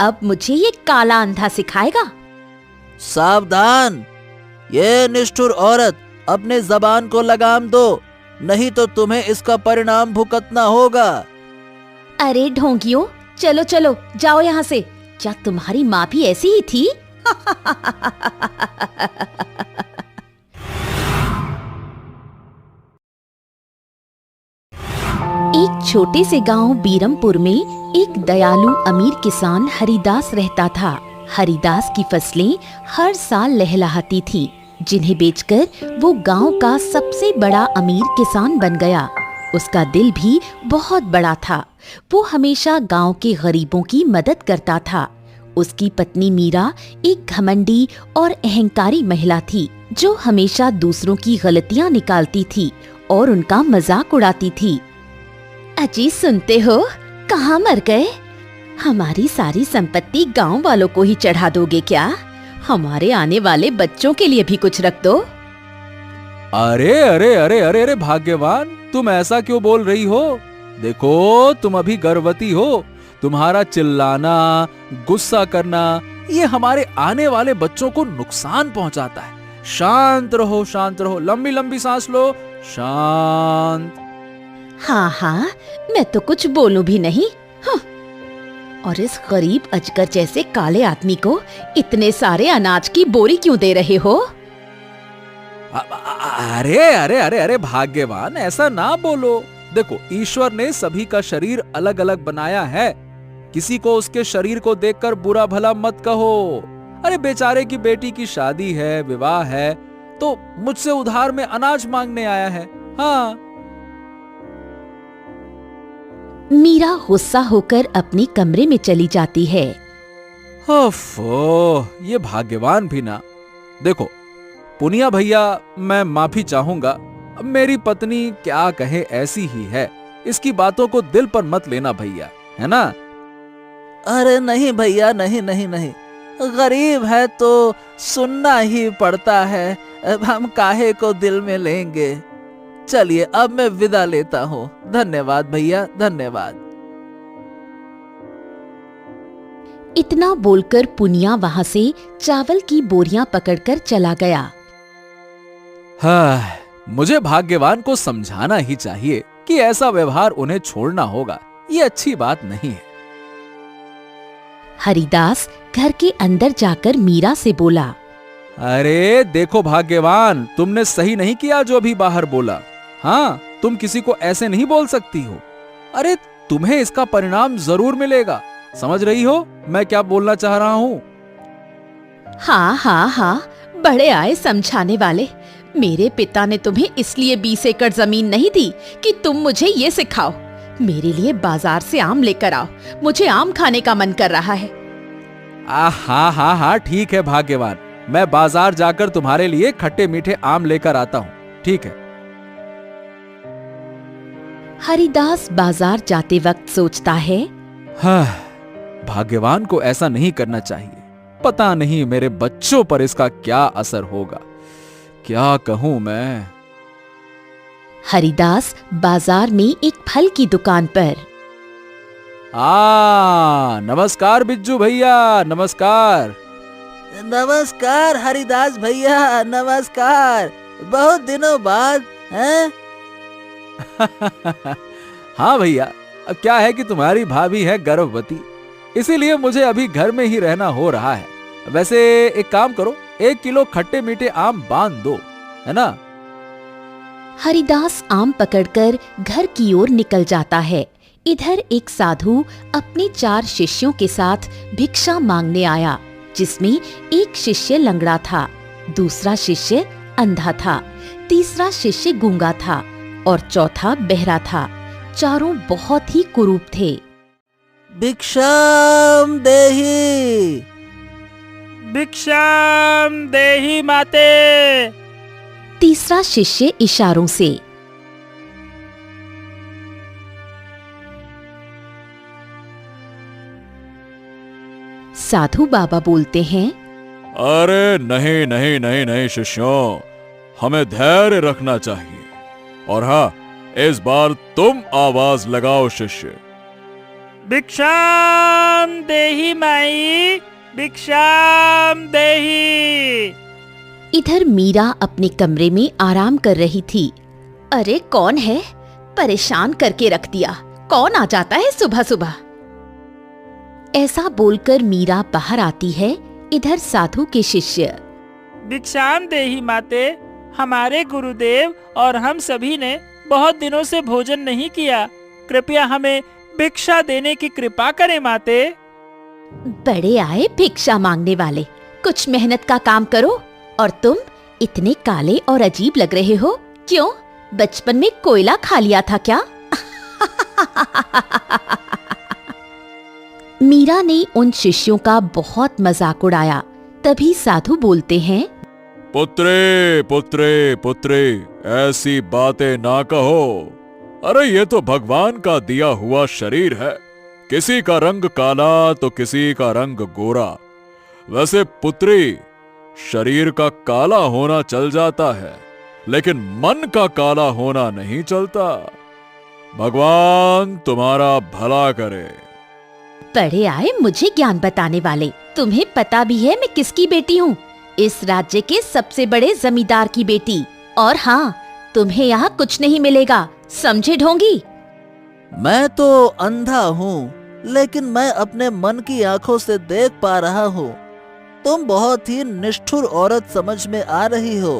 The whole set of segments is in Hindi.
अब मुझे ये काला अंधा सिखाएगा। सावधान, ये निष्ठुर औरत, अपने जबान को लगाम दो, नहीं तो तुम्हें इसका परिणाम भुगतना होगा। अरे ढोंगियों, चलो चलो जाओ यहाँ से। क्या तुम्हारी माँ भी ऐसी ही थी? एक छोटे से गांव बीरमपुर में एक दयालु अमीर किसान हरिदास रहता था। हरिदास की फसलें हर साल लहलहाती थीं, जिन्हें बेचकर वो गांव का सबसे बड़ा अमीर किसान बन गया। उसका दिल भी बहुत बड़ा था। वो हमेशा गांव के गरीबों की मदद करता था। उसकी पत्नी मीरा एक घमंडी और अहंकारी महिला थी, जो हमेशा दूसरों की गलतियां निकालती थी और उनका मजाक उड़ाती थी। अजी सुनते हो, कहाँ मर गए? हमारी सारी संपत्ति गांव वालों को ही चढ़ा दोगे क्या? हमारे आने वाले बच्चों के लिए भी कुछ रख दो। अरे अरे अरे अरे अरे भाग्यवान, तुम ऐसा क्यों बोल रही हो? देखो, तुम अभी गर्भवती हो। तुम्हारा चिल्लाना, गुस्सा करना, ये हमारे आने वाले बच्चों को नुकसान पहुंचाता है। शांत रहो, शांत रहो, लंबी लंबी सांस लो, शांत। हाँ हाँ, मैं तो कुछ बोलूं भी नहीं। हाँ। और इस गरीब अजगर जैसे काले आदमी को इतने सारे अनाज की बोरी क्यों दे रहे हो? अरे अरे अरे अरे भाग्यवान, ऐसा ना बोलो। देखो, ईश्वर ने सभी का शरीर अलग अलग बनाया है। किसी को उसके शरीर को देखकर बुरा भला मत कहो। अरे बेचारे की बेटी की शादी है, विवाह है, तो मुझसे उधार में अनाज मांगने आया है। हाँ। मीरा गुस्सा होकर अपने कमरे में चली जाती है। ओफो, ये भाग्यवान भी ना। देखो पुनिया भैया, मैं माफी चाहूंगा। मेरी पत्नी क्या कहे ऐसी ही है। इसकी बातों को दिल पर मत लेना भैया, है ना? अरे नहीं भैया, नहीं नहीं नहीं, गरीब है तो सुनना ही पड़ता है। अब हम काहे को दिल में लेंगे। चलिए अब मैं विदा लेता हूँ। धन्यवाद भैया, धन्यवाद। इतना बोलकर पुनिया वहां से चावल की बोरियां पकड़कर चला गया। हाँ, मुझे भाग्यवान को समझाना ही चाहिए कि ऐसा व्यवहार उन्हें छोड़ना होगा। ये अच्छी बात नहीं है। हरिदास घर के अंदर जाकर मीरा से बोला, अरे देखो भाग्यवान, तुमने सही नहीं किया जो अभी बाहर बोला। हाँ, तुम किसी को ऐसे नहीं बोल सकती हो। अरे तुम्हें इसका परिणाम जरूर मिलेगा। समझ रही हो मैं क्या बोलना चाह रहा हूँ? हाँ हाँ हाँ, बड़े आए समझाने वाले। मेरे पिता ने तुम्हें इसलिए 20 एकड़ जमीन नहीं दी कि तुम मुझे ये सिखाओ। मेरे लिए बाजार से आम लेकर आओ, मुझे आम खाने का मन कर रहा है। हाँ हाँ हाँ, ठीक है भाग्यवान, मैं बाजार जाकर तुम्हारे लिए खट्टे मीठे आम लेकर आता हूँ। ठीक है। हरिदास बाजार जाते वक्त सोचता है, हाँ, भाग्यवान को ऐसा नहीं करना चाहिए। पता नहीं मेरे बच्चों पर इसका क्या असर होगा। क्या कहूं मैं। हरिदास बाजार में एक फल की दुकान पर। नमस्कार बिज्जू भैया, नमस्कार। नमस्कार हरिदास भैया, नमस्कार। बहुत दिनों बाद हैं? हाँ भैया, अब क्या है कि तुम्हारी भाभी है गर्भवती, इसीलिए मुझे अभी घर में ही रहना हो रहा है। वैसे एक काम करो, 1 किलो खट्टे मीठे आम बांध दो, है ना? हरिदास आम पकड़कर घर की ओर निकल जाता है। इधर एक साधु अपने 4 शिष्यों के साथ भिक्षा मांगने आया, जिसमें एक शिष्य लंगड़ा था, दूसरा शिष्य अंधा था, तीसरा शिष्य गूंगा था और चौथा बहरा था। चारों बहुत ही कुरूप थे। भिक्षाम देहि, भिक्षाम देहि माते। तीसरा शिष्य इशारों से। साधु बाबा बोलते हैं, अरे नहीं नहीं नहीं नहीं शिष्यों, हमें धैर्य रखना चाहिए। और हाँ, इस बार तुम आवाज लगाओ शिष्य। भिक्षाम देहि माई भिक्षाम देहि। इधर मीरा अपने कमरे में आराम कर रही थी। अरे कौन है, परेशान करके रख दिया, कौन आ जाता है सुबह सुबह। ऐसा बोलकर मीरा बाहर आती है। इधर साधु के शिष्य, भिक्षाम देहि माते, हमारे गुरुदेव और हम सभी ने बहुत दिनों से भोजन नहीं किया, कृपया हमें भिक्षा देने की कृपा करें माते। बड़े आए भिक्षा मांगने वाले, कुछ मेहनत का काम करो। और तुम इतने काले और अजीब लग रहे हो, क्यों बचपन में कोयला खा लिया था क्या? मीरा ने उन शिष्यों का बहुत मजाक उड़ाया। तभी साधु बोलते हैं, पुत्रे पुत्रे पुत्रे, ऐसी बातें ना कहो। अरे ये तो भगवान का दिया हुआ शरीर है, किसी का रंग काला तो किसी का रंग गोरा। वैसे पुत्री, शरीर का काला होना चल जाता है, लेकिन मन का काला होना नहीं चलता। भगवान तुम्हारा भला करे। बड़े आए मुझे ज्ञान बताने वाले, तुम्हें पता भी है मैं किसकी बेटी हूँ? इस राज्य के सबसे बड़े जमींदार की बेटी। और हाँ, तुम्हें यहाँ कुछ नहीं मिलेगा, समझे ढोंगी? मैं तो अंधा हूँ, लेकिन मैं अपने मन की आंखों से देख पा रहा हूँ। तुम बहुत ही निष्ठुर औरत समझ में आ रही हो।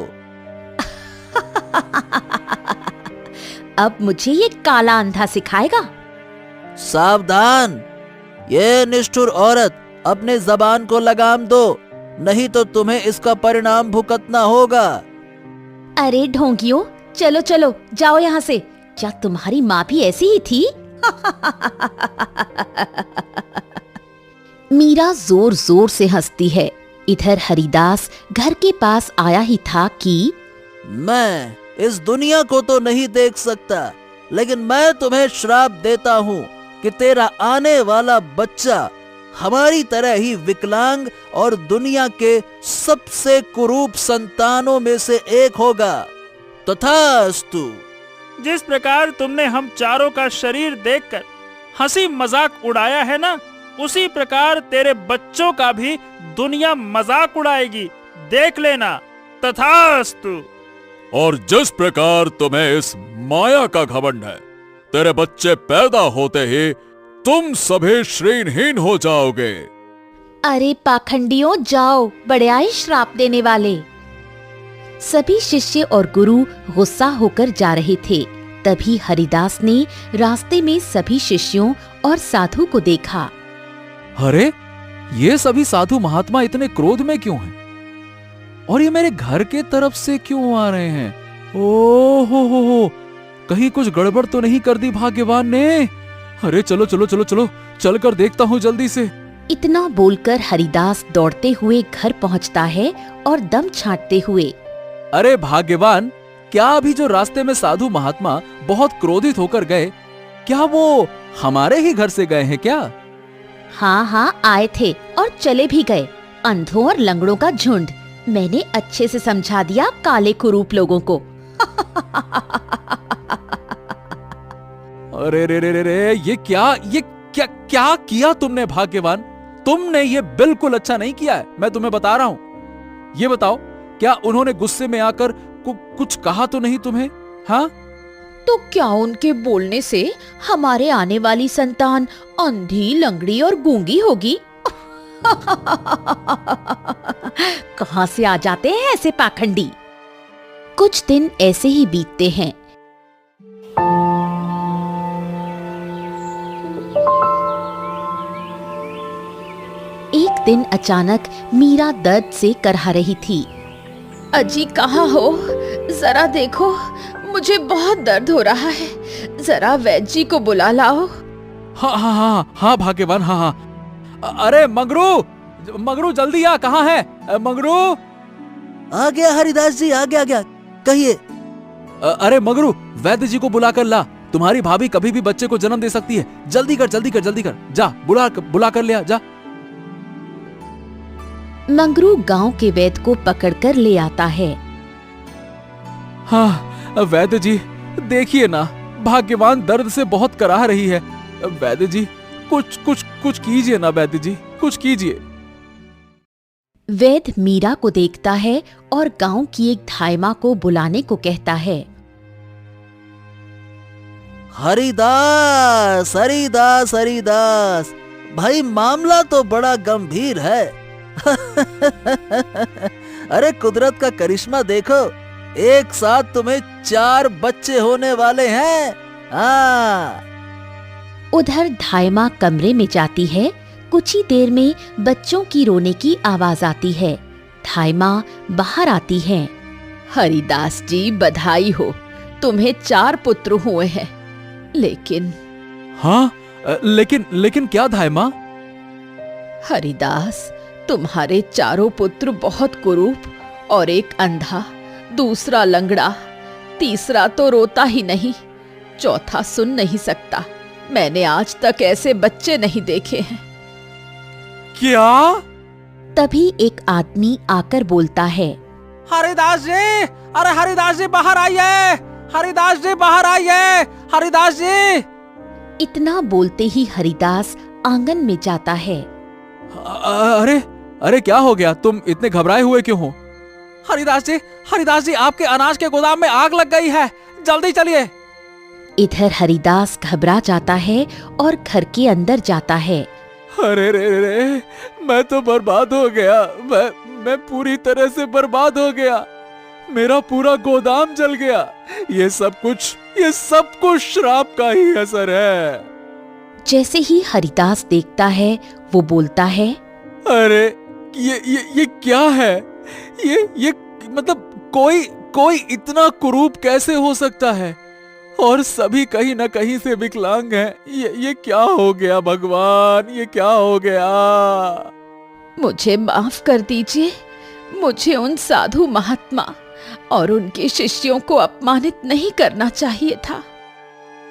अब मुझे ये काला अंधा सिखाएगा? सावधान, ये निष्ठुर औरत, अपने जबान को लगाम दो, नहीं तो तुम्हें इसका परिणाम भुगतना होगा। अरे ढोंगियों, चलो चलो जाओ यहाँ से। क्या तुम्हारी माँ भी ऐसी ही थी? मीरा जोर जोर से हंसती है। इधर हरिदास घर के पास आया ही था कि मैं इस दुनिया को तो नहीं देख सकता, लेकिन मैं तुम्हें श्राप देता हूँ कि तेरा आने वाला बच्चा हमारी तरह ही विकलांग और दुनिया के सबसे कुरूप संतानों में से एक होगा। तथास्तु। जिस प्रकार तुमने हम चारों का शरीर देखकर हंसी मजाक उड़ाया है ना, उसी प्रकार तेरे बच्चों का भी दुनिया मजाक उड़ाएगी, देख लेना। तथास्तु। और जिस प्रकार तुम्हें इस माया का घमंड है, तेरे बच्चे पैदा होते ही तुम सभी श्रीहीन हो जाओगे। अरे पाखंडियों जाओ, बड़े आए श्राप देने वाले। सभी शिष्य और गुरु गुस्सा होकर जा रहे थे। तभी हरिदास ने रास्ते में सभी शिष्यों और साधु को देखा। अरे ये सभी साधु महात्मा इतने क्रोध में क्यों हैं? और ये मेरे घर के तरफ से क्यों आ रहे हैं? ओ हो, कहीं कुछ गड़बड़ तो नहीं कर दी भाग्यवान ने? अरे चलो चलो चलो चलो, चल कर देखता हूँ जल्दी से। इतना बोलकर हरिदास दौड़ते हुए घर पहुँचता है और दम छांटते हुए, अरे भाग्यवान, क्या अभी जो रास्ते में साधु महात्मा बहुत क्रोधित होकर गए, क्या वो हमारे ही घर से गए हैं क्या? हाँ हाँ आए थे और चले भी गए, अंधों और लंगड़ों का झुंड। मैंने अच्छे से समझा दिया काले कुरूप लोगों को। अरे रे रे रे रे, ये क्या किया तुमने भाग्यवान? तुमने ये बिल्कुल अच्छा नहीं किया है, मैं तुम्हें बता रहा हूँ। ये बताओ, क्या उन्होंने गुस्से में आकर कुछ कहा तो नहीं तुम्हें? हाँ, तो क्या उनके बोलने से हमारे आने वाली संतान अंधी, लंगड़ी और गूंगी होगी? कहाँ से आ जाते हैं ऐसे पाखंडी? कुछ दिन ऐसे ही बीतते हैं। एक दिन अचानक मीरा दर्द से करहा रही थी। अजी कहाँ हो? जरा देखो, मुझे बहुत दर्द हो रहा है, जरा वैद्य जी को बुला लाओ। हाँ हाँ हाँ हाँ भाग्यवान, हाँ हाँ। अरे मंगरू जल्दी आ, कहाँ है मंगरू? आ गया हरिदास जी, आ गया, कहिए। अरे मंगरू, वैद्य जी को बुला कर ला, तुम्हारी भाभी कभी भी बच्चे को जन्म दे सकती है। जल्दी कर, जा बुला कर ले आ, जा। मंगरू गांव के वैद्य को पकड़कर ले आता है। हाँ वैद्य जी, देखिए ना, भाग्यवान दर्द से बहुत कराह रही है। वैद्य जी, कुछ कुछ कीजिए ना वैद्य जी, कुछ कीजिए। वैद्य मीरा को देखता है और गांव की एक धाइमा को बुलाने को कहता है। हरिदास हरिदास हरिदास, भाई मामला तो बड़ा गंभीर है। अरे कुदरत का करिश्मा देखो, एक साथ तुम्हें 4 बच्चे होने वाले हैं। हाँ। उधर धाइमा कमरे में जाती है। कुछ ही देर में बच्चों की रोने की आवाज आती है। धाइमा बाहर आती है। हरिदास जी बधाई हो, तुम्हें 4 पुत्र हुए हैं। लेकिन हाँ, लेकिन क्या धाइमा? हरिदास, तुम्हारे 4 पुत्र बहुत कुरूप, और एक अंधा, दूसरा लंगड़ा, तीसरा तो रोता ही नहीं, चौथा सुन नहीं सकता। मैंने आज तक ऐसे बच्चे नहीं देखे हैं। क्या? तभी एक आदमी आकर बोलता है। हरिदास जी, अरे हरिदास जी बाहर आइए, हरिदास जी बाहर आइए, हरिदास जी। इतना बोलते ही हरिदास आंगन में जाता है। अरे क्या हो गया? तुम इतने घबराए हुए क्यों हो? हरिदास जी आपके अनाज के गोदाम में आग लग गई है, जल्दी चलिए। इधर हरिदास घबरा जाता है और घर के अंदर जाता है। अरे रे, मैं तो बर्बाद हो गया। मैं पूरी तरह से बर्बाद हो गया। मेरा पूरा गोदाम जल गया। ये सब कुछ श्राप का ही असर है। जैसे ही हरिदास देखता है, वो बोलता है। अरे ये क्या है? ये मतलब कोई इतना कुरूप कैसे हो सकता है? और सभी कहीं ना कहीं से विकलांग हैं। ये क्या हो गया भगवान, ये क्या हो गया? मुझे माफ कर दीजिए। मुझे उन साधु महात्मा और उनके शिष्यों को अपमानित नहीं करना चाहिए था।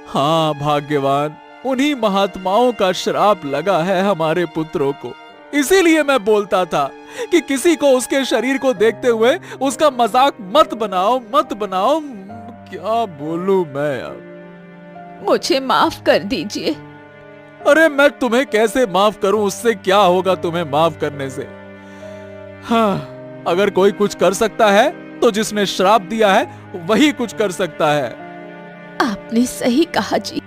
हाँ भाग्यवान, उन्हीं महात्माओं का श्राप लगा है हमारे पुत्रों को। इसीलिए मैं बोलता था कि किसी को उसके शरीर को देखते हुए उसका मजाक मत बनाओ। क्या बोलूं मैं अब? मुझे माफ कर दीजिए। अरे मैं तुम्हें कैसे माफ करूं? उससे क्या होगा तुम्हें माफ करने से? हाँ, अगर कोई कुछ कर सकता है तो जिसने श्राप दिया है वही कुछ कर सकता है। आपने सही कहा जी।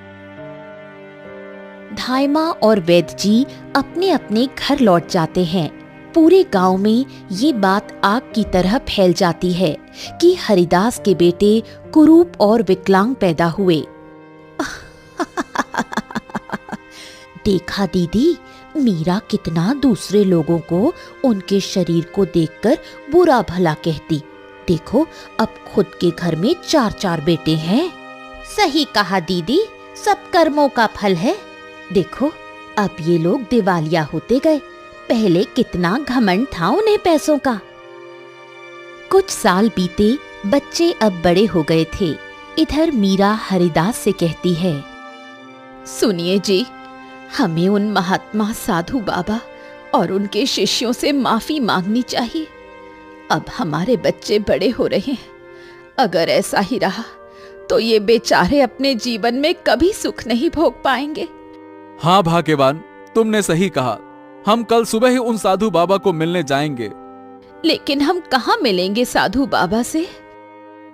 धाइमा और वैद्य जी अपने अपने घर लौट जाते हैं। पूरे गांव में ये बात आग की तरह फैल जाती है कि हरिदास के बेटे कुरूप और विकलांग पैदा हुए। देखा दीदी, मीरा कितना दूसरे लोगों को उनके शरीर को देखकर बुरा भला कहती। देखो, अब खुद के घर में 4 बेटे हैं। सही कहा दीदी, सब कर्मों का फल है। देखो, अब ये लोग दिवालिया होते गए। पहले कितना घमंड था उन्हें पैसों का। कुछ साल बीते, बच्चे अब बड़े हो गए थे। इधर मीरा हरिदास से कहती है। सुनिए जी, हमें उन महात्मा साधु बाबा और उनके शिष्यों से माफी मांगनी चाहिए। अब हमारे बच्चे बड़े हो रहे हैं। अगर ऐसा ही रहा तो ये बेचारे अपने जीवन में कभी सुख नहीं भोग पाएंगे। हाँ भाग्यवान, तुमने सही कहा। हम कल सुबह ही उन साधु बाबा को मिलने जाएंगे। लेकिन हम कहाँ मिलेंगे साधु बाबा से?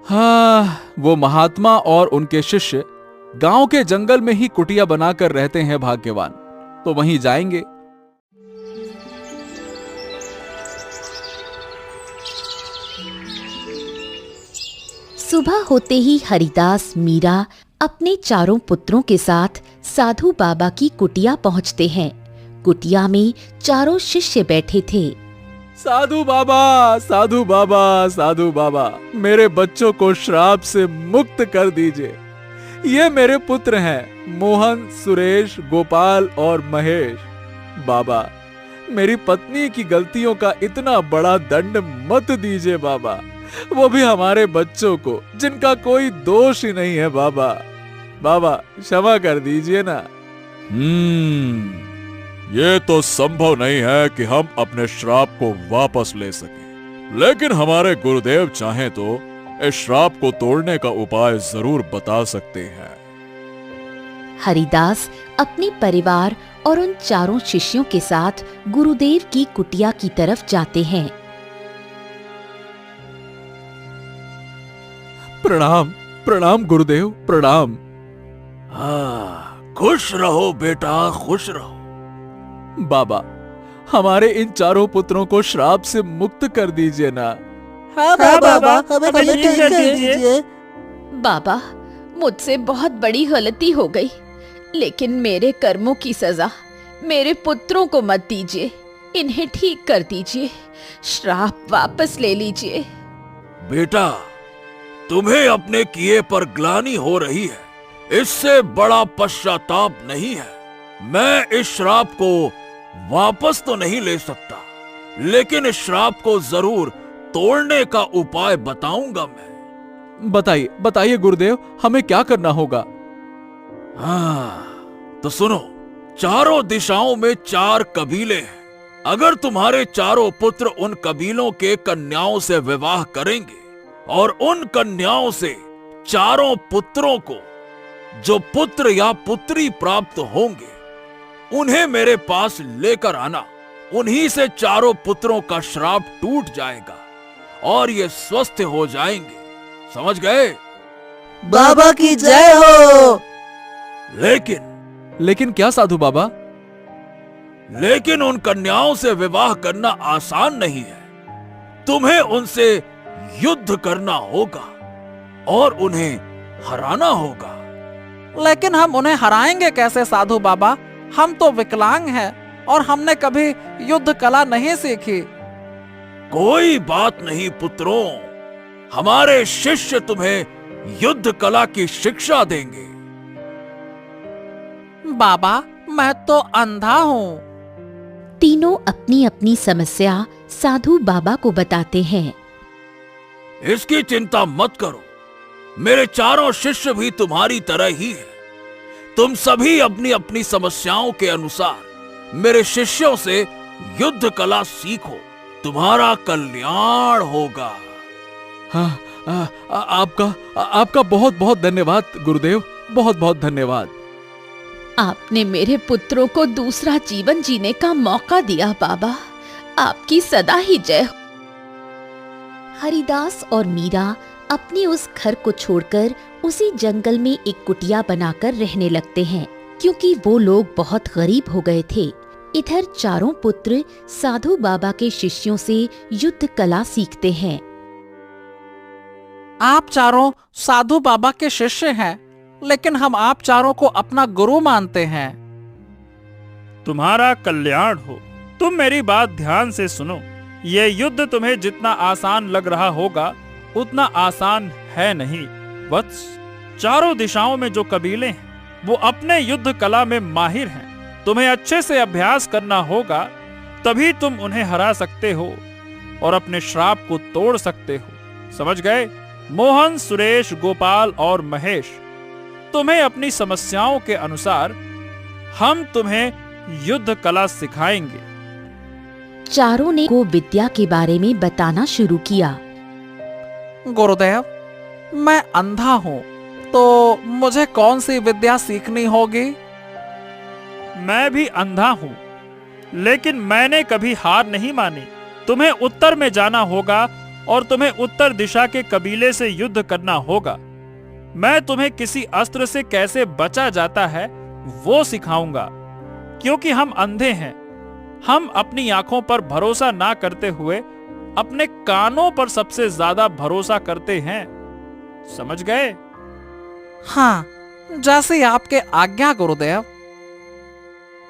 हाँ, वो महात्मा और उनके शिष्य गांव के जंगल में ही कुटिया बनाकर रहते हैं भाग्यवान, तो वहीं जाएंगे। सुबह होते ही हरिदास, मीरा अपने 4 पुत्रों के साथ साधु बाबा की कुटिया पहुंचते हैं। कुटिया में 4 शिष्य बैठे थे। साधु बाबा, साधु बाबा, साधु बाबा, मेरे बच्चों को श्राप से मुक्त कर दीजिए। ये मेरे पुत्र हैं, मोहन, सुरेश, गोपाल और महेश। बाबा, मेरी पत्नी की गलतियों का इतना बड़ा दंड मत दीजिए बाबा। वो भी हमारे बच्चों को, जिनका कोई दोष ही नहीं है बाबा। बाबा, क्षमा कर दीजिए ना। ये तो संभव नहीं है कि हम अपने श्राप को वापस ले सकें, लेकिन हमारे गुरुदेव चाहें तो इस श्राप को तोड़ने का उपाय जरूर बता सकते हैं। हरिदास अपने परिवार और उन चारों शिष्यों के साथ गुरुदेव की कुटिया की तरफ जाते हैं। प्रणाम प्रणाम गुरुदेव, प्रणाम। हाँ, खुश रहो बेटा, खुश रहो। बाबा, हमारे इन चारों पुत्रों को श्राप से मुक्त कर दीजिए ना। हाँ बाबा, हमें ठीक कर दीजिए। बाबा, मुझसे बहुत बड़ी गलती हो गई, लेकिन मेरे कर्मों की सजा मेरे पुत्रों को मत दीजिए। इन्हें ठीक कर दीजिए, श्राप वापस ले लीजिए। बेटा, तुम्हें अपने किए पर ग्लानि हो रही है, इससे बड़ा पश्चाताप नहीं है। मैं इस श्राप को वापस तो नहीं ले सकता, लेकिन इस श्राप को जरूर तोड़ने का उपाय बताऊंगा मैं। बताइए बताइए गुरुदेव, हमें क्या करना होगा? हाँ, तो सुनो, चारों दिशाओं में 4 कबीले हैं। अगर तुम्हारे चारों पुत्र उन कबीलों के कन्याओं से विवाह करेंगे और उन कन्याओं से चारों पुत्रों को जो पुत्र या पुत्री प्राप्त होंगे, उन्हें मेरे पास लेकर आना। उन्हीं से चारों पुत्रों का श्राप टूट जाएगा और ये स्वस्थ हो जाएंगे। समझ गए? बाबा की जय हो। लेकिन क्या साधु बाबा? लेकिन उन कन्याओं से विवाह करना आसान नहीं है। तुम्हें उनसे युद्ध करना होगा और उन्हें हराना होगा। लेकिन हम उन्हें हराएंगे कैसे साधु बाबा? हम तो विकलांग हैं और हमने कभी युद्ध कला नहीं सीखी। कोई बात नहीं पुत्रों, हमारे शिष्य तुम्हें युद्ध कला की शिक्षा देंगे। बाबा, मैं तो अंधा हूँ। तीनों अपनी अपनी समस्या साधु बाबा को बताते हैं। इसकी चिंता मत करो, मेरे चारों शिष्य भी तुम्हारी तरह ही हैं। तुम सभी अपनी अपनी समस्याओं के अनुसार मेरे शिष्यों से युद्ध कला सीखो, तुम्हारा कल्याण होगा। हाँ, आपका बहुत बहुत धन्यवाद गुरुदेव, बहुत बहुत धन्यवाद। आपने मेरे पुत्रों को दूसरा जीवन जीने का मौका दिया बाबा, आपकी सदा ही जय हो। हरिदास और मीरा अपने उस घर को छोड़कर उसी जंगल में एक कुटिया बनाकर रहने लगते हैं, क्योंकि वो लोग बहुत गरीब हो गए थे। इधर चारों पुत्र साधु बाबा के शिष्यों से युद्ध कला सीखते हैं। आप चारों साधु बाबा के शिष्य हैं, लेकिन हम आप चारों को अपना गुरु मानते हैं। तुम्हारा कल्याण हो। तुम मेरी बात ध्यान से सुनो। ये युद्ध तुम्हें जितना आसान लग रहा होगा, उतना आसान है नहीं वत्स। चारों दिशाओं में जो कबीले हैं, वो अपने युद्ध कला में माहिर हैं। तुम्हें अच्छे से अभ्यास करना होगा, तभी तुम उन्हें हरा सकते हो और अपने श्राप को तोड़ सकते हो। समझ गए? मोहन, सुरेश, गोपाल और महेश, तुम्हें अपनी समस्याओं के अनुसार हम तुम्हें युद्ध कला सिखाएंगे। चारों ने को विद्या के बारे में बताना शुरू किया। गुरुदेव, मैं अंधा हूँ, तो मुझे कौन सी विद्या सीखनी होगी? मैं भी अंधा हूँ, लेकिन मैंने कभी हार नहीं मानी। तुम्हें उत्तर में जाना होगा और तुम्हें उत्तर दिशा के कबीले से युद्ध करना होगा। मैं तुम्हें किसी अस्त्र से कैसे बचा जाता है वो सिखाऊंगा, क्योंकि हम अंधे हैं। हम अपनी आंखों पर भरोसा ना करते हुए अपने कानों पर सबसे ज्यादा भरोसा करते हैं। समझ गए? हाँ, जैसे आपके आज्ञा गुरुदेव।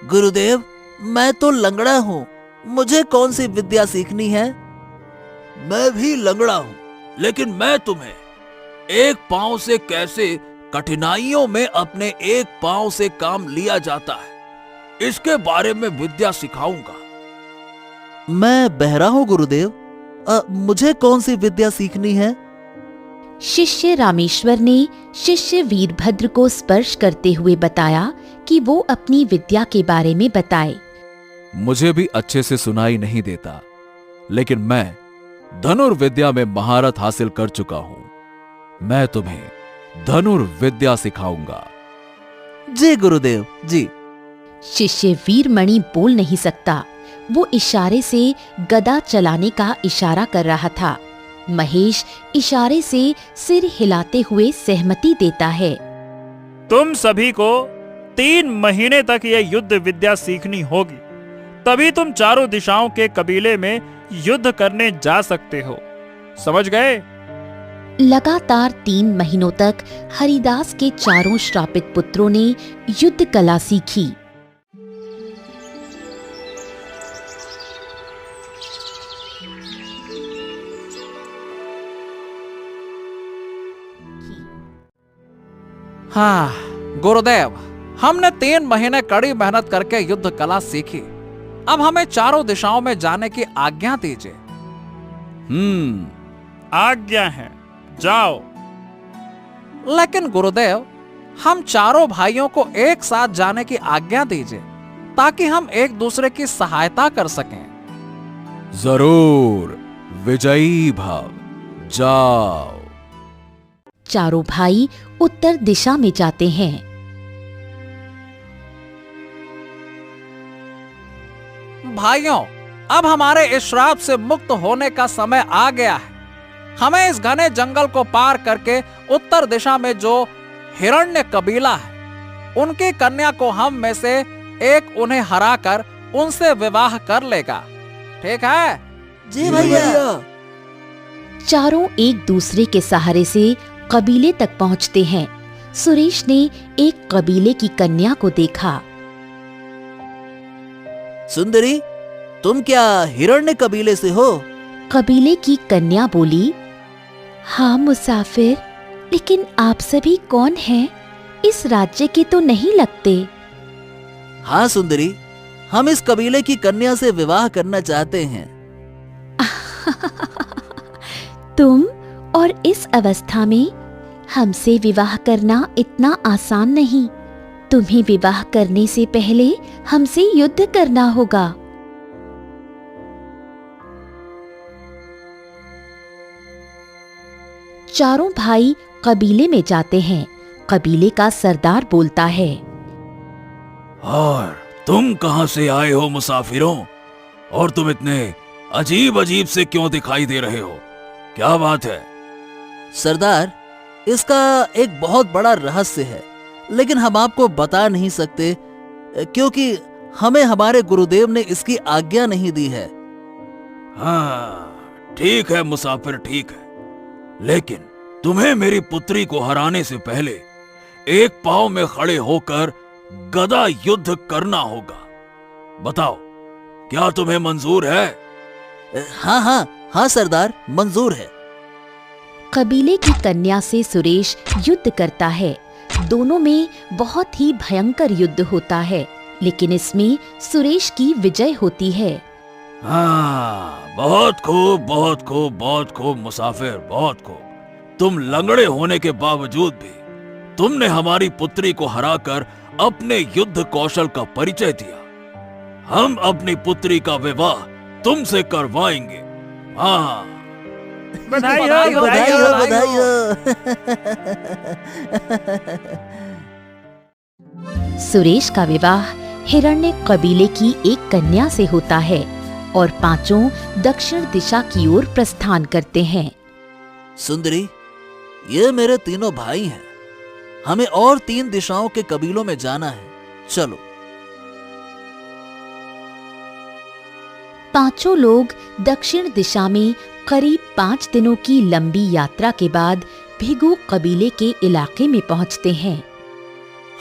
गुरुदेव, मैं तो लंगड़ा हूँ, मुझे कौन सी विद्या सीखनी है? मैं भी लंगड़ा हूँ, लेकिन मैं तुम्हें एक पांव से कैसे कठिनाइयों में अपने एक पांव से काम लिया जाता है, इसके बारे में विद्या सिखाऊंगा। मैं बहरा हूँ गुरुदेव, मुझे कौन सी विद्या सीखनी है? शिष्य रामेश्वर ने शिष्य वीरभद्र को स्पर्श करते हुए बताया कि वो अपनी विद्या के बारे में बताए। मुझे भी अच्छे से सुनाई नहीं देता, लेकिन मैं धनुर्विद्या में महारत हासिल कर चुका हूं। मैं तुम्हें धनुर्विद्या सिखाऊंगा। जी गुरुदेव जी। शिष्य वीरमणि बोल नहीं सकता। वो इशारे से गदा चलाने का इशारा कर रहा था। महेश इशारे से सिर हिलाते हुए सहमति देता है। तुम सभी को 3 महीने तक यह युद्ध विद्या सीखनी होगी, तभी तुम चारों दिशाओं के कबीले में युद्ध करने जा सकते हो। समझ गए? लगातार 3 महीनों तक हरिदास के चारों श्रापित पुत्रों ने युद्ध कला सीखी। हाँ गुरुदेव, हमने 3 महीने कड़ी मेहनत करके युद्ध कला सीखी। अब हमें चारों दिशाओं में जाने की आज्ञा दीजिए। आज्ञा है, जाओ। लेकिन गुरुदेव, हम चारों भाइयों को एक साथ जाने की आज्ञा दीजिए ताकि हम एक दूसरे की सहायता कर सकें। जरूर, विजयी भव, जाओ। चारों भाई उत्तर दिशा में जाते हैं। भाइयों, अब हमारे इस श्राप से मुक्त होने का समय आ गया है। हमें इस घने जंगल को पार करके उत्तर दिशा में जो हिरण्य कबीला है, उनकी कन्या को हम में से एक उन्हें हराकर उनसे विवाह कर लेगा। ठीक है? जी भैया। चारों एक दूसरे के सहारे से कबीले तक पहुंचते हैं। सुरेश ने एक कबीले की कन्या को देखा। सुंदरी, तुम क्या हिरण्य कबीले से हो? कबीले की कन्या बोली, हाँ मुसाफिर, लेकिन आप सभी कौन हैं? इस राज्य के तो नहीं लगते। हाँ सुंदरी, हम इस कबीले की कन्या से विवाह करना चाहते हैं। तुम और इस अवस्था में हमसे विवाह करना इतना आसान नहीं। तुम्हें विवाह करने से पहले हमसे युद्ध करना होगा। चारों भाई कबीले में जाते हैं। कबीले का सरदार बोलता है, और तुम कहां से आए हो मुसाफिरों? और तुम इतने अजीब अजीब से क्यों दिखाई दे रहे हो? क्या बात है? सरदार, इसका एक बहुत बड़ा रहस्य है, लेकिन हम आपको बता नहीं सकते क्योंकि हमें हमारे गुरुदेव ने इसकी आज्ञा नहीं दी है। हाँ, ठीक है मुसाफिर, ठीक है, लेकिन तुम्हें मेरी पुत्री को हराने से पहले एक पांव में खड़े होकर गदा युद्ध करना होगा। बताओ, क्या तुम्हें मंजूर है? हाँ हाँ हाँ सरदार, मंजूर है। कबीले की कन्या से सुरेश युद्ध करता है। दोनों में बहुत ही भयंकर युद्ध होता है, लेकिन इसमें सुरेश की विजय होती है। हाँ, बहुत खूब, बहुत खूब, बहुत खूब मुसाफिर, बहुत खूब। तुम लंगड़े होने के बावजूद भी तुमने हमारी पुत्री को हराकर अपने युद्ध कौशल का परिचय दिया। हम अपनी पुत्री का विवाह तुमसे करवाएंगे। हाँ, बधाई हो, बधाई हो, बधाई हो, बधाई हो। सुरेश का विवाह हिरण्य कबीले की एक कन्या से होता है और पांचों दक्षिण दिशा की ओर प्रस्थान करते हैं। सुंदरी, ये मेरे तीनों भाई हैं। हमें और 3 दिशाओं के कबीलों में जाना है। चलो। पांचों लोग दक्षिण दिशा में करीब 5 दिनों की लंबी यात्रा के बाद भिगु कबीले के इलाके में पहुंचते हैं।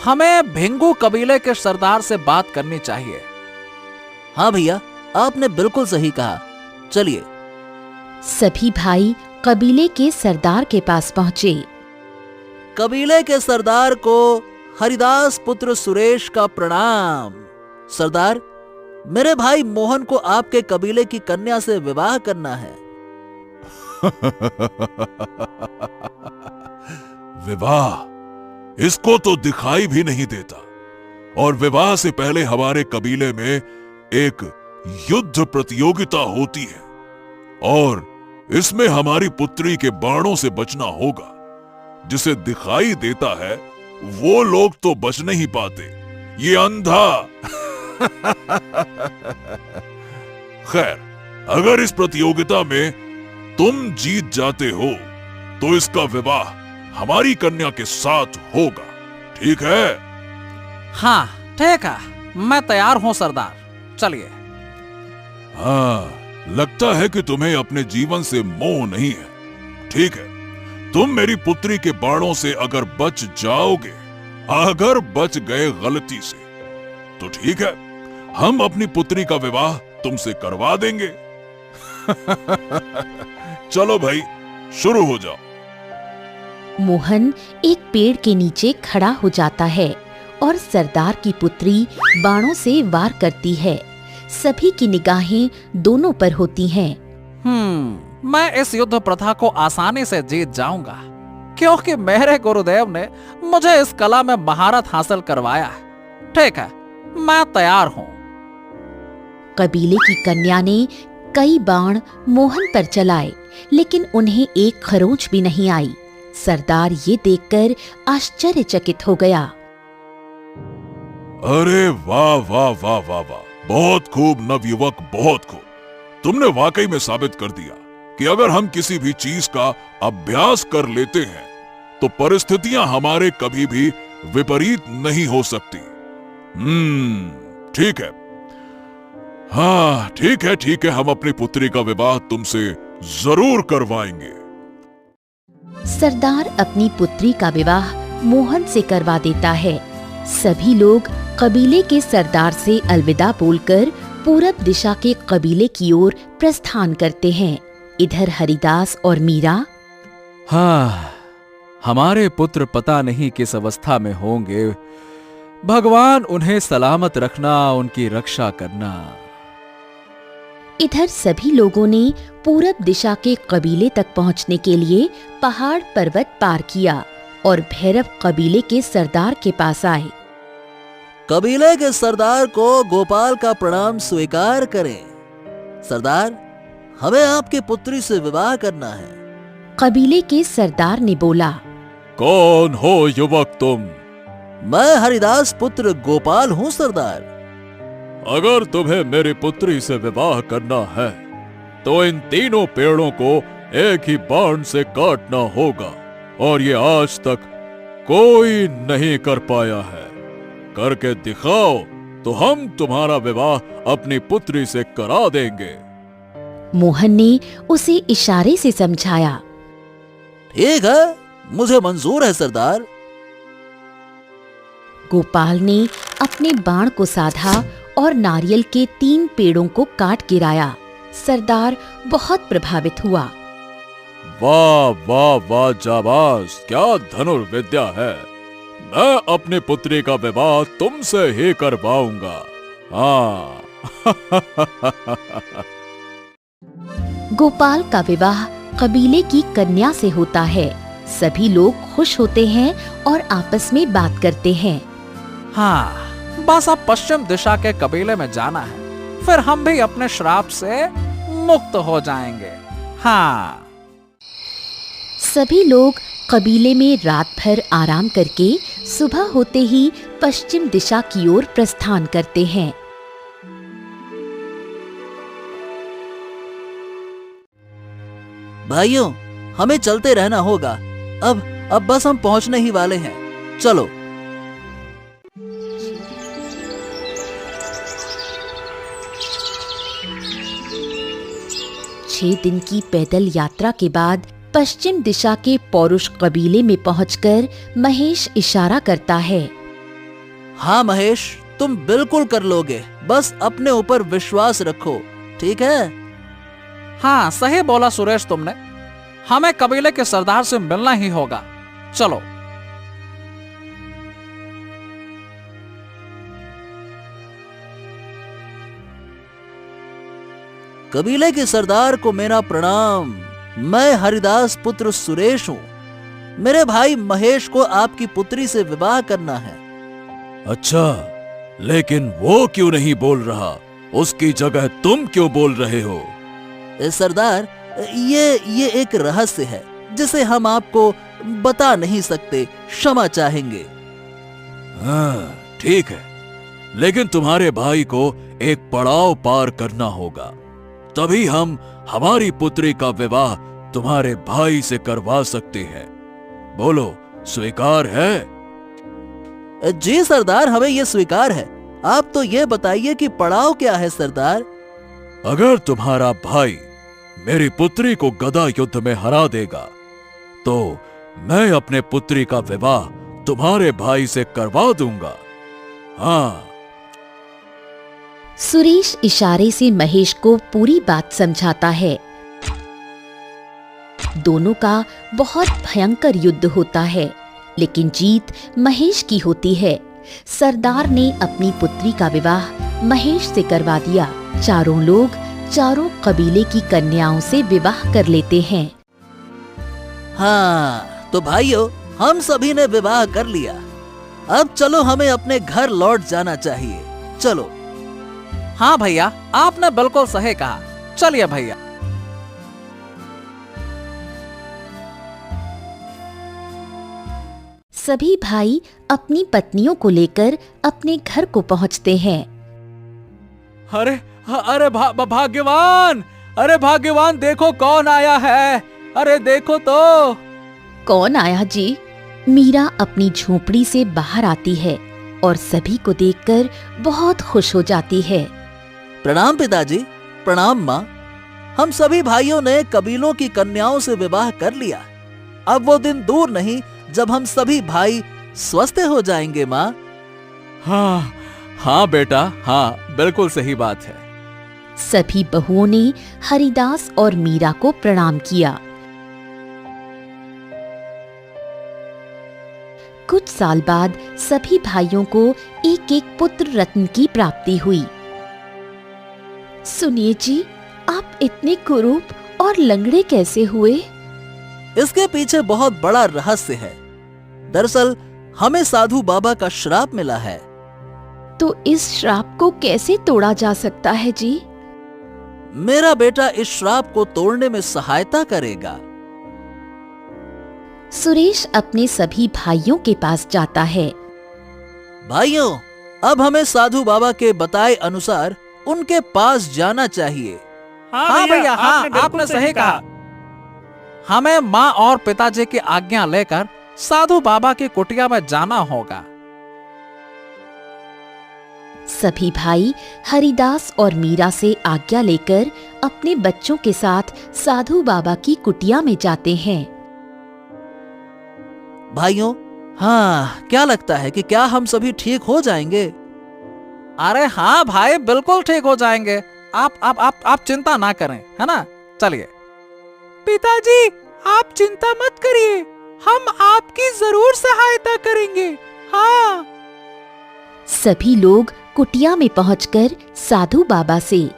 हमें भिंगू कबीले के सरदार से बात करनी चाहिए। हाँ भैया, आपने बिल्कुल सही कहा। चलिए। सभी भाई कबीले के सरदार के पास पहुंचे। कबीले के सरदार को हरिदास पुत्र सुरेश का प्रणाम। सरदार, मेरे भाई मोहन को आपके कबीले की कन्या से विवाह करना है। विवाह? इसको तो दिखाई भी नहीं देता। और विवाह से पहले हमारे कबीले में एक युद्ध प्रतियोगिता होती है और इसमें हमारी पुत्री के बाणों से बचना होगा। जिसे दिखाई देता है वो लोग तो बच नहीं पाते, ये अंधा। खैर, अगर इस प्रतियोगिता में तुम जीत जाते हो तो इसका विवाह हमारी कन्या के साथ होगा, ठीक है? हाँ ठीक है, मैं तैयार हूं सरदार, चलिए। हाँ, लगता है कि तुम्हें अपने जीवन से मोह नहीं है। ठीक है, तुम मेरी पुत्री के बाणों से अगर बच जाओगे, अगर बच गए गलती से, तो ठीक है, हम अपनी पुत्री का विवाह तुमसे करवा देंगे। चलो भाई, शुरू हो जाओ। मोहन एक पेड़ के नीचे खड़ा हो जाता है और सरदार की पुत्री बाणों से वार करती है। सभी की निगाहें दोनों पर होती हैं। मैं इस युद्ध प्रथा को आसानी से जीत जाऊंगा, क्योंकि मेरे गुरुदेव ने मुझे इस कला में महारत हासिल करवाया है। ठीक है, मैं तैयार हूं। कबीले की कन्या ने कई बाण मोहन पर चलाए, लेकिन उन्हें एक खरोंच भी नहीं आई। सरदार ये देखकर आश्चर्यचकित हो गया। अरे वाह वाह वाह वाह वाह, बहुत खूब नवयुवक, बहुत खूब। तुमने वाकई में साबित कर दिया कि अगर हम किसी भी चीज का अभ्यास कर लेते हैं तो परिस्थितियां हमारे कभी भी विपरीत नहीं हो सकती। ठीक है, हाँ ठीक है, हम अपनी पुत्री का विवाह तुमसे जरूर करवाएंगे। सरदार अपनी पुत्री का विवाह मोहन से करवा देता है। सभी लोग कबीले के सरदार से अलविदा बोलकर पूरब दिशा के कबीले की ओर प्रस्थान करते हैं। इधर हरिदास और मीरा, हाँ, हमारे पुत्र पता नहीं किस अवस्था में होंगे। भगवान उन्हें सलामत रखना, उनकी रक्षा करना। इधर सभी लोगों ने पूरब दिशा के कबीले तक पहुंचने के लिए पहाड़ पर्वत पार किया और भैरव कबीले के सरदार के पास आए। कबीले के सरदार को गोपाल का प्रणाम स्वीकार करें। सरदार, हमें आपकी पुत्री से विवाह करना है। कबीले के सरदार ने बोला, कौन हो युवक तुम? मैं हरिदास पुत्र गोपाल हूँ सरदार। अगर तुम्हें मेरी पुत्री से विवाह करना है तो इन तीनों पेड़ों को एक ही बाण से काटना होगा, और ये आज तक कोई नहीं कर पाया है। करके दिखाओ तो हम तुम्हारा विवाह अपनी पुत्री से करा देंगे। मोहन ने उसे इशारे से समझाया। ठीक है, मुझे मंजूर है सरदार। गोपाल ने अपने बाण को साधा और नारियल के 3 पेड़ों को काट गिराया। सरदार बहुत प्रभावित हुआ। वाह वाह वाह, जाबाज, क्या धनुर्विद्या है। मैं अपनी पुत्री का विवाह तुमसे ही करवाऊंगा। हाँ। गोपाल का विवाह कबीले की कन्या से होता है। सभी लोग खुश होते हैं और आपस में बात करते हैं। हाँ, बस अब पश्चिम दिशा के कबीले में जाना है, फिर हम भी अपने श्राप से मुक्त हो जाएंगे। हाँ। सभी लोग कबीले में रात भर आराम करके सुबह होते ही पश्चिम दिशा की ओर प्रस्थान करते हैं। भाइयों, हमें चलते रहना होगा। अब बस हम पहुंचने ही वाले हैं। चलो। छह दिन की पैदल यात्रा के बाद पश्चिम दिशा के पौरुष कबीले में पहुंचकर महेश इशारा करता है। हाँ महेश, तुम बिल्कुल कर लोगे, बस अपने ऊपर विश्वास रखो, ठीक है? हाँ, सही बोला सुरेश तुमने। हमें कबीले के सरदार से मिलना ही होगा। चलो। कबीले के सरदार को मेरा प्रणाम। मैं हरिदास पुत्र सुरेश हूँ। मेरे भाई महेश को आपकी पुत्री से विवाह करना है। अच्छा, लेकिन वो क्यों नहीं बोल रहा? उसकी जगह तुम क्यों बोल रहे हो? सरदार, ये एक रहस्य है जिसे हम आपको बता नहीं सकते, क्षमा चाहेंगे। हाँ, ठीक है, लेकिन तुम्हारे भाई को एक पड़ाव पार करना होगा, तभी हम हमारी पुत्री का विवाह तुम्हारे भाई से करवा सकते हैं। बोलो, स्वीकार है? जी सरदार, हमें यह स्वीकार है। आप तो ये बताइए कि पड़ाव क्या है सरदार? अगर तुम्हारा भाई मेरी पुत्री को गदा युद्ध में हरा देगा तो मैं अपने पुत्री का विवाह तुम्हारे भाई से करवा दूंगा। हाँ। सुरेश इशारे से महेश को पूरी बात समझाता है। दोनों का बहुत भयंकर युद्ध होता है, लेकिन जीत महेश की होती है। सरदार ने अपनी पुत्री का विवाह महेश से करवा दिया। चारों लोग चारों कबीले की कन्याओं से विवाह कर लेते हैं। हाँ, तो भाइयों, हम सभी ने विवाह कर लिया। अब चलो, हमें अपने घर लौट जाना चाहिए। चलो। हाँ भैया, आपने बिल्कुल सही कहा। चलिए भैया। सभी भाई अपनी पत्नियों को लेकर अपने घर को पहुंचते हैं। अरे अरे भाग्यवान, अरे भाग्यवान, देखो कौन आया है। अरे देखो तो। कौन आया जी? मीरा अपनी झोपड़ी से बाहर आती है और सभी को देखकर बहुत खुश हो जाती है। प्रणाम पिताजी। प्रणाम माँ। हम सभी भाइयों ने कबीलों की कन्याओं से विवाह कर लिया। अब वो दिन दूर नहीं जब हम सभी भाई स्वस्थ हो जाएंगे माँ। हाँ हाँ बेटा, हाँ बिल्कुल सही बात है। सभी बहुओं ने हरिदास और मीरा को प्रणाम किया। कुछ साल बाद सभी भाइयों को एक एक पुत्र रत्न की प्राप्ति हुई। सुनिए जी, आप इतने कुरूप और लंगड़े कैसे हुए? इसके पीछे बहुत बड़ा रहस्य है। दरअसल हमें साधु बाबा का श्राप मिला है। तो इस श्राप को कैसे तोड़ा जा सकता है जी? मेरा बेटा इस श्राप को तोड़ने में सहायता करेगा। सुरेश अपने सभी भाइयों के पास जाता है। भाइयों, अब हमें साधु बाबा के बताए अनुसार उनके पास जाना चाहिए। हाँ भैया, हाँ आपने सही कहा। हमें माँ और पिताजी की आज्ञा लेकर साधु बाबा की कुटिया में जाना होगा। सभी भाई हरिदास और मीरा से आज्ञा लेकर अपने बच्चों के साथ साधु बाबा की कुटिया में जाते हैं। भाइयों, हाँ, क्या लगता है कि क्या हम सभी ठीक हो जाएंगे? अरे हाँ भाई, बिल्कुल ठीक हो जाएंगे। आप चिंता ना करें, है ना? चलिए। पिताजी, आप चिंता मत करिए, हम आपकी जरूर सहायता करेंगे। हाँ। सभी लोग कुटिया में पहुंचकर साधु बाबा से,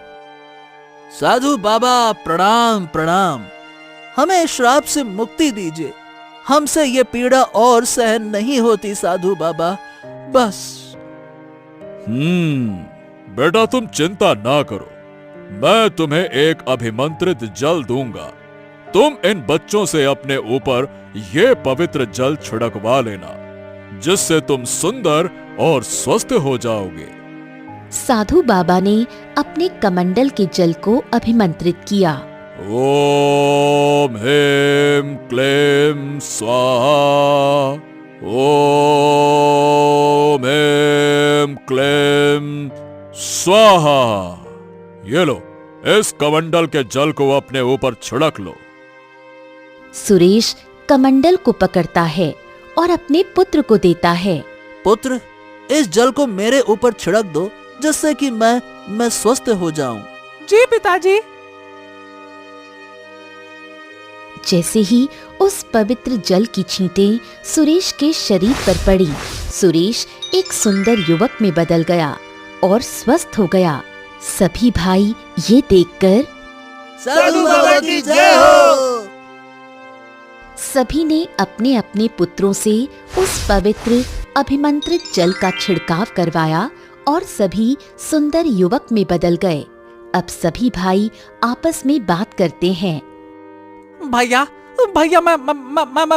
साधु बाबा प्रणाम प्रणाम, हमें श्राप से मुक्ति दीजिए। हमसे ये पीड़ा और सहन नहीं होती साधु बाबा, बस। बेटा तुम चिंता ना करो, मैं तुम्हें एक अभिमंत्रित जल दूंगा। तुम इन बच्चों से अपने ऊपर ये पवित्र जल छिड़कवा लेना, जिससे तुम सुंदर और स्वस्थ हो जाओगे। साधु बाबा ने अपने कमंडल के जल को अभिमंत्रित किया। ओम ह्रीं क्लीं स्वाहा, ओम ह्रीं क्लीं स्वाहा। ये लो, इस कमंडल के जल को अपने ऊपर छिड़क लो। सुरेश कमंडल को पकड़ता है और अपने पुत्र को देता है। पुत्र, इस जल को मेरे ऊपर छिड़क दो, जिससे कि मैं स्वस्थ हो जाऊं। जी पिताजी। जैसे ही उस पवित्र जल की छींटें सुरेश के शरीर पर पड़ी, सुरेश एक सुंदर युवक में बदल गया और स्वस्थ हो गया। सभी भाई ये देखकर साधु बाबा की जय हो। सभी ने अपने अपने पुत्रों से उस पवित्र अभिमंत्रित जल का छिड़काव करवाया और सभी सुंदर युवक में बदल गए। अब सभी भाई आपस में बात करते हैं। भैया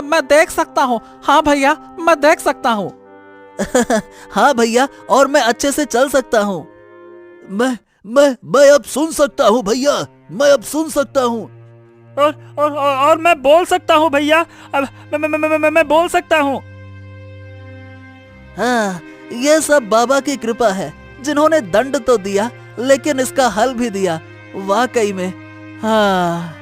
मैं देख सकता हूँ। हाँ भैया, मैं देख सकता हूँ। हाँ भैया, और मैं अच्छे से चल सकता हूँ। मैं अब सुन सकता हूँ भैया, मैं अब सुन सकता हूँ। और मैं बोल सकता हूँ भैया, अब मैं बोल सकता हूँ। हाँ, ये सब बाबा की कृपा है, जिन्होंने दंड तो दिया लेकिन इसका हल भी दिया, वाकई में। हाँ।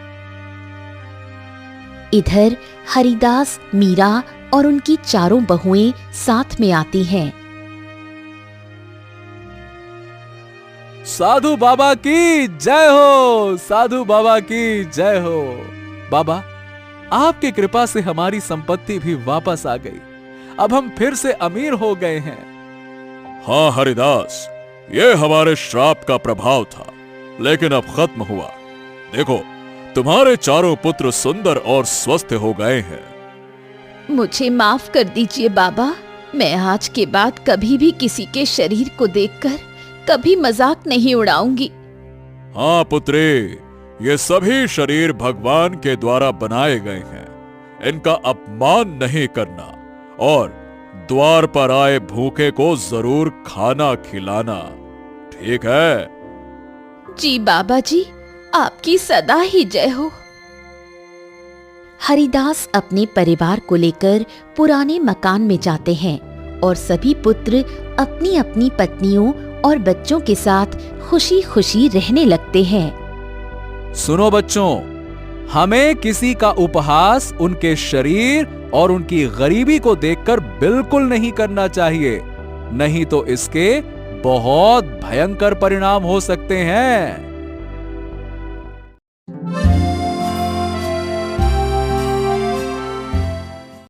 इधर हरिदास, मीरा और उनकी चारों बहुएं साथ में आती हैं। साधु बाबा की जय हो, साधु बाबा की जय हो। बाबा, आपकी कृपा से हमारी संपत्ति भी वापस आ गई, अब हम फिर से अमीर हो गए हैं। हाँ हरिदास, ये हमारे श्राप का प्रभाव था, लेकिन अब खत्म हुआ। देखो, तुम्हारे चारों पुत्र सुंदर और स्वस्थ हो गए हैं। मुझे माफ कर दीजिए बाबा, मैं आज के बाद कभी भी किसी के शरीर को देखकर कभी मजाक नहीं उड़ाऊंगी। हाँ पुत्री, ये सभी शरीर भगवान के द्वारा बनाए गए हैं, इनका अपमान नहीं करना और द्वार पर आए भूखे को जरूर खाना खिलाना, ठीक है? जी बाबा जी, आपकी सदा ही जय हो। हरिदास अपने परिवार को लेकर पुराने मकान में जाते हैं और सभी पुत्र अपनी अपनी पत्नियों और बच्चों के साथ खुशी खुशी रहने लगते हैं। सुनो बच्चों, हमें किसी का उपहास उनके शरीर और उनकी गरीबी को देखकर बिल्कुल नहीं करना चाहिए, नहीं तो इसके बहुत भयंकर परिणाम हो सकते हैं।